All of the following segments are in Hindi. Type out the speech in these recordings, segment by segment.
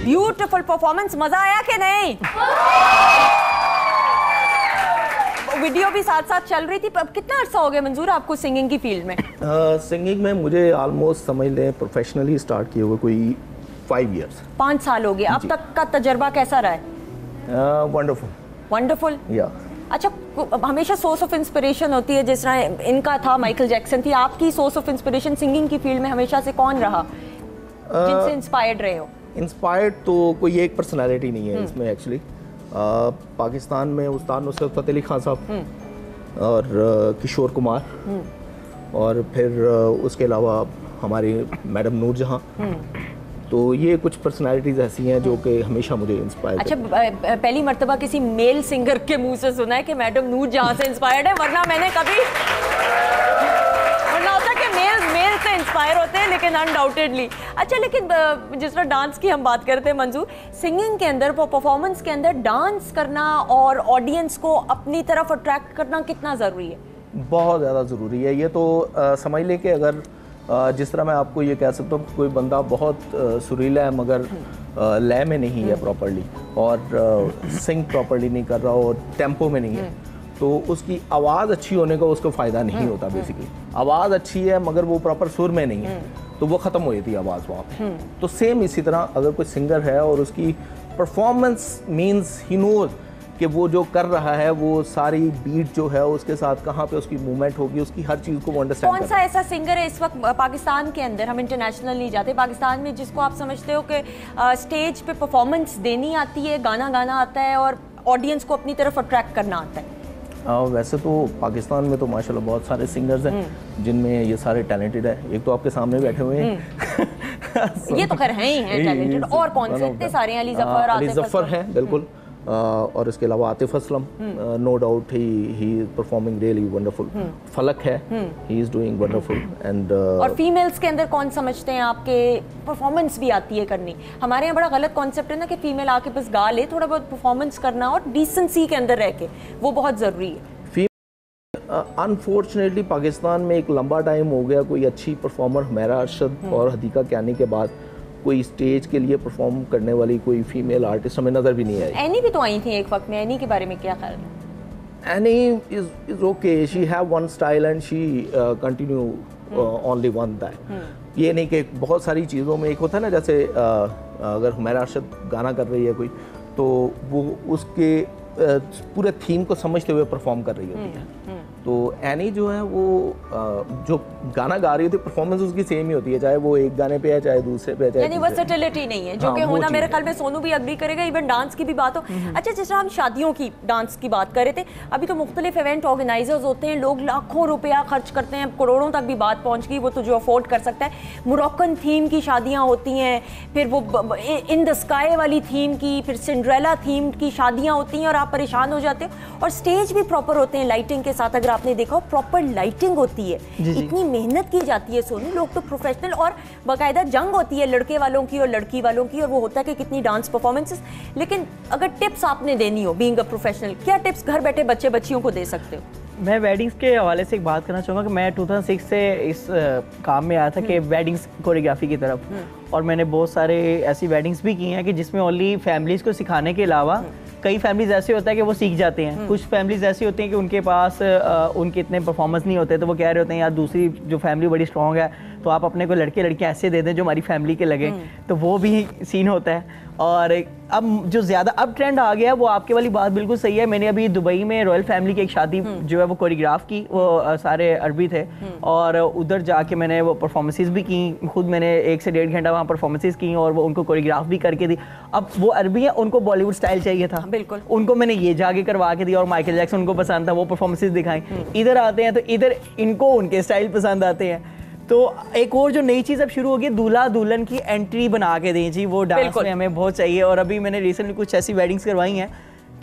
ब्यूटीफुल परफॉर्मेंस, मजा आया कि नहीं? वीडियो भी साथ साथ चल रही थी। कितना अर्सा हो गया मंजूर आपको सिंगिंग की फील्ड में? सिंगिंग में मुझे ऑलमोस्ट समझ लें प्रोफेशनली स्टार्ट किए हुए कोई 5 इयर्स, 5 साल हो गए। अब तक का तजर्बा कैसा रहा है? वंडरफुल। वंडरफुल, या अच्छा, हमेशा सोर्स ऑफ इंस्पिरेशन होती है, जिस तरह इनका था माइकल जैक्सन थी, आपकी सोर्स ऑफ इंस्पिरेशन सिंगिंग की फील्ड में हमेशा से कौन रहा जिनसे इंस्पायर्ड रहे हो? इंस्पायर्ड तो कोई एक पर्सनालिटी नहीं है इसमें एक्चुअली। पाकिस्तान में उस्ताद नुसरत फ़तेह अली खान साहब और किशोर कुमार, और फिर उसके अलावा हमारी मैडम नूर जहाँ, तो ये कुछ पर्सनालिटीज़ ऐसी हैं जो कि हमेशा मुझे इंस्पायर। अच्छा, पहली मर्तबा किसी मेल सिंगर के मुंह से सुना है कि मैडम नूर जहाँ से इंस्पायर्ड है, वरना मैंने कभी होता कि मेल से इंस्पायर होते हैं, लेकिन अनडाउटेडली। अच्छा, लेकिन जिस तरह डांस की हम बात करते हैं मंजूर, सिंगिंग के अंदर, परफॉर्मेंस के अंदर डांस करना और ऑडियंस को अपनी तरफ अट्रैक्ट करना कितना ज़रूरी है? बहुत ज़्यादा ज़रूरी है। ये तो समझ लें कि अगर जिस तरह मैं आपको ये कह सकता हूँ कोई बंदा बहुत सुरीला है मगर लय में नहीं है प्रॉपर्ली, और सिंग प्रॉपर्ली नहीं कर रहा और टेम्पो में नहीं है, तो उसकी आवाज़ अच्छी होने का उसको फ़ायदा नहीं होता। बेसिकली आवाज़ अच्छी है मगर वो प्रॉपर सुर में नहीं है, तो वो ख़त्म हो जाती है आवाज़ वहाँ पे। तो सेम इसी तरह अगर कोई सिंगर है और उसकी परफॉर्मेंस मीन्स ही नोज कि वो जो कर रहा है वो सारी बीट जो है उसके साथ कहाँ पे उसकी मूवमेंट होगी, उसकी हर चीज़ को वो अंडरस्टैंड। कौन सा ऐसा सिंगर है इस वक्त पाकिस्तान के अंदर, हम इंटरनेशनल नहीं जाते, पाकिस्तान में जिसको आप समझते हो कि स्टेज पे परफॉर्मेंस देनी आती है, गाना गाना आता है और ऑडियंस को अपनी तरफ अट्रैक्ट करना आता है? वैसे तो पाकिस्तान में तो माशाल्लाह बहुत सारे सिंगर्स हैं जिनमें ये सारे टैलेंटेड है। एक तो आपके सामने बैठे हुए हैं ये तो खैर हैं ही हैं टैलेंटेड, और कौन से इतने सारे हैं? अली जफ़र हैं बिल्कुल, और इसके अलावा Atif Aslam, no doubt he is performing really wonderful. Falak है, he is doing wonderful. And और फीमेल्स के अंदर कौन समझते हैं आपके परफॉर्मेंस भी आती है करनी? हमारे यहाँ बड़ा गलत कॉन्सेप्ट है ना कि फीमेल आके बस गा ले, थोड़ा बहुत परफॉर्मेंस करना और डिसेंसी के अंदर रह के, वो बहुत ज़रूरी है। अनफॉर्चुनेटली पाकिस्तान में एक लंबा टाइम हो गया कोई अच्छी परफॉर्मर हुमैरा अरशद और हदीका कियानी के बाद कोई स्टेज के लिए परफॉर्म करने वाली कोई फीमेल आर्टिस्ट हमें नज़र भी नहीं आई। एनी भी तो आई थी एक वक्त में, एनी के बारे में क्या ख्याल है? Any is okay, she have one style and she continue only one that. ये नहीं कि बहुत सारी चीज़ों में एक होता है ना, जैसे अगर हुमैरा अरशद गाना कर रही है कोई, तो वो उसके पूरे थीम को समझते हुए परफॉर्म कर रही होती है। तो एनी जो है वो जो गाना गा रही होती है, परफॉर्मेंस उसकी सेम ही होती है, चाहे वो एक गाने पे है चाहे दूसरे पे है, चाहे यानी वर्सेटिलिटी नहीं है जो कि होना, मेरे ख्याल में सोनू भी अग्री करेगा, इवन डांस की भी बात हो। अच्छा, जिस तरह हम शादियों की डांस की बात कर रहे थे, अभी तो मुख्तलिफ इवेंट ऑर्गेनाइजर्स होते हैं, लोग लाखों रुपया खर्च करते हैं, करोड़ों तक भी बात पहुँच गई, वो तो जो अफोर्ड कर सकता है। मोरक्कन थीम की शादियाँ होती हैं, फिर वो इन द स्काई वाली थीम की, फिर सिंड्रेला थीम की शादियाँ होती हैं और आप परेशान हो जाते हो। और स्टेज भी प्रॉपर होते हैं लाइटिंग के साथ, अगर आपने देखा प्रॉपर लाइटिंग होती है, इतनी मेहनत की जाती है सोनू, लोग तो प्रोफेशनल, और बाकायदा जंग होती है लड़के वालों की और लड़की वालों की, और वो होता है कि कितनी डांस परफॉर्मेंसेस। लेकिन अगर टिप्स आपने देनी हो बीइंग अ प्रोफेशनल, क्या टिप्स घर बैठे बच्चे बच्चियों को दे सकते हो? मैं वेडिंग्स के हवाले से एक बात करना चाहूँगा कि मैं 2006 से इस काम में आया था कि वेडिंग्स कोरियोग्राफी की तरफ, और मैंने बहुत सारे ऐसी वेडिंग्स भी की हैं कि जिसमें ओनली फैमिलीज़ को सिखाने के अलावा कई फैमिलीज़ ऐसे होता है कि वो सीख जाते हैं, कुछ फैमिलीज़ ऐसी होती हैं कि उनके पास उनके इतने परफॉर्मेंस नहीं होते, तो वो कह रहे होते हैं यार दूसरी जो फैमिली बड़ी स्ट्रॉन्ग है तो आप अपने को लड़के लड़कियाँ ऐसे दे दें जो हमारी फैमिली के लगे, तो वो भी सीन होता है। और अब जो ज़्यादा अब ट्रेंड आ गया है, वो आपके वाली बात बिल्कुल सही है। मैंने अभी दुबई में रॉयल फैमिली की एक शादी जो है वो कोरियोग्राफ की, वो सारे अरबी थे, और उधर जाके मैंने वो परफॉर्मेंसेस भी की, खुद मैंने 1 से 1.5 घंटा वहाँ परफॉर्मेंसेस की और वो उनको कोरियोग्राफ भी करके दी। अब वो अरबी है, उनको बॉलीवुड स्टाइल चाहिए था, बिल्कुल उनको मैंने ये जाके करवा के दिया, और माइकल जैक्सन उनको पसंद था, वो परफॉर्मेंसेस दिखाई। इधर आते हैं तो इधर इनको उनके स्टाइल पसंद आते हैं। तो एक और जो नई चीज़ अब शुरू होगी, दूल्हा दुल्हन की एंट्री बना के दें जी, वो डांस में हमें बहुत चाहिए। और अभी मैंने रिसेंटली कुछ ऐसी वेडिंग्स करवाई हैं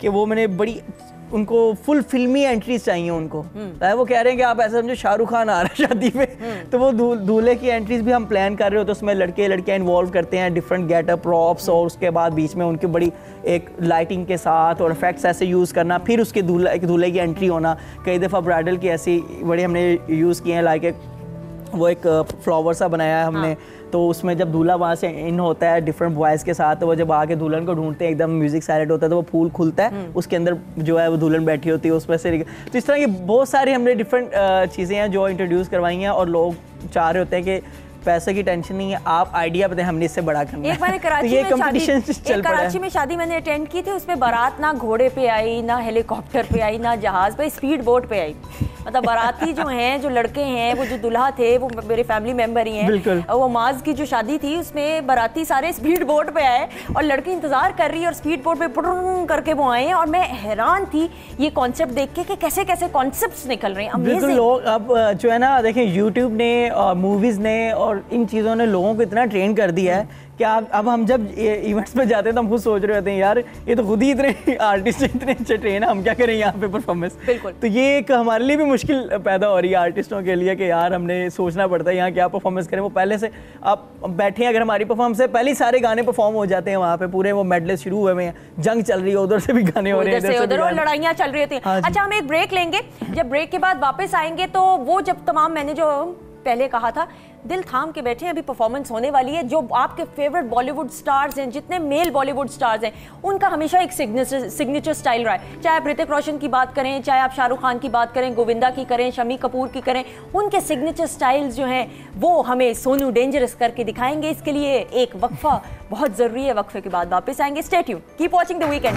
कि वो मैंने बड़ी, उनको फुल फिल्मी एंट्रीज चाहिए उनको। वो कह रहे हैं कि आप ऐसा समझो शाहरुख खान आ रहा है शादी में, तो वो दूल्हे की एंट्रीज भी हम प्लान कर रहे हो, तो उसमें लड़के लड़कियां इन्वॉल्व करते हैं, डिफरेंट गेटअप प्रॉप्स, और उसके बाद बीच में उनकी बड़ी एक लाइटिंग के साथ और इफेक्ट्स ऐसे यूज़ करना, फिर उसके दूल्हे की एंट्री होना। कई दफ़ा ब्राइडल की ऐसी बड़े हमने यूज़ किए हैं, लाइक वो एक फ्लावर सा बनाया है हमने। तो उसमें जब दूल्हा वहाँ से इन होता है डिफरेंट बॉयज़ के साथ, तो वो जब आके दुल्हन को ढूंढते हैं, एकदम म्यूजिक साइलेंट होता है, तो वो फूल खुलता है, उसके अंदर जो है वो दुल्हन बैठी होती है उसमें से। तो इस तरह की बहुत सारी हमने डिफरेंट चीज़ें हैं जो इंट्रोड्यूस करवाई हैं, और लोग चाह रहे होते हैं कि पैसे की टेंशन नहीं है, आप आइडिया बताएं, हमने इससे बड़ा करना है। एक बार कराची में शादी मैंने अटेंड की थी, उसमें बारात ना घोड़े पे आई, ना हेलीकॉप्टर पे आई, ना जहाज पे, स्पीड बोट पे आई। मतलब बाराती जो हैं, जो लड़के हैं, वो जो दुल्हा थे वो मेरे फैमिली मेंबर ही हैं। वो माज की जो शादी थी उसमें बाराती सारे स्पीड बोट पे आए और लड़की इंतजार कर रही है और स्पीड बोट पे पुरुन करके वो आए हैं। और मैं हैरान थी ये कॉन्सेप्ट देख के कि कैसे कैसे कॉन्सेप्ट्स निकल रहे हैं। बिल्कुल, लोग अब जो है ना, देखें यूट्यूब ने और मूवीज़ ने और इन चीज़ों ने लोगों को इतना ट्रेन कर दिया है कि अब हम जब इवेंट्स पे जाते हैं तो हम खुद सोच रहे होते हैं, यार ये तो खुद ही इतने आर्टिस्ट इतने अच्छे ट्रेन है, हम क्या करें यहाँ पे परफॉर्मेंस। बिल्कुल। तो ये एक हमारे लिए भी मुश्किल पैदा हो रही है आर्टिस्टों के लिए कि यार हमने सोचना पड़ता है यहाँ क्या परफॉर्मेंस करें। वो पहले से आप बैठे हैं, अगर हमारी परफॉर्मेंस है पहले ही सारे गाने परफॉर्म हो जाते हैं वहाँ पे, पूरे वो मेडलेस शुरू हुए हुए हैं, जंग चल रही है, उधर से भी गाने हो रहे हैं, उधर और लड़ाइयाँ चल रही होती हैं। अच्छा, हम एक ब्रेक लेंगे, जब ब्रेक के बाद वापस आएंगे तो वो जब तमाम मैंने जो पहले कहा था, दिल थाम के बैठे, अभी परफॉर्मेंस होने वाली है। जो आपके फेवरेट बॉलीवुड स्टार्स हैं, जितने मेल बॉलीवुड स्टार्स हैं, उनका हमेशा एक सिग्नेचर स्टाइल रहा है। चाहे आप ऋतिक रोशन की बात करें, चाहे आप शाहरुख खान की बात करें, गोविंदा की करें, शम्मी कपूर की करें, उनके सिग्नेचर स्टाइल्स जो हैं वो हमें सोनू डेंजरस करके दिखाएंगे। इसके लिए एक वक्फा बहुत ज़रूरी है, वक्फे के बाद वापस आएंगे। Stay tuned, keep watching the weekend.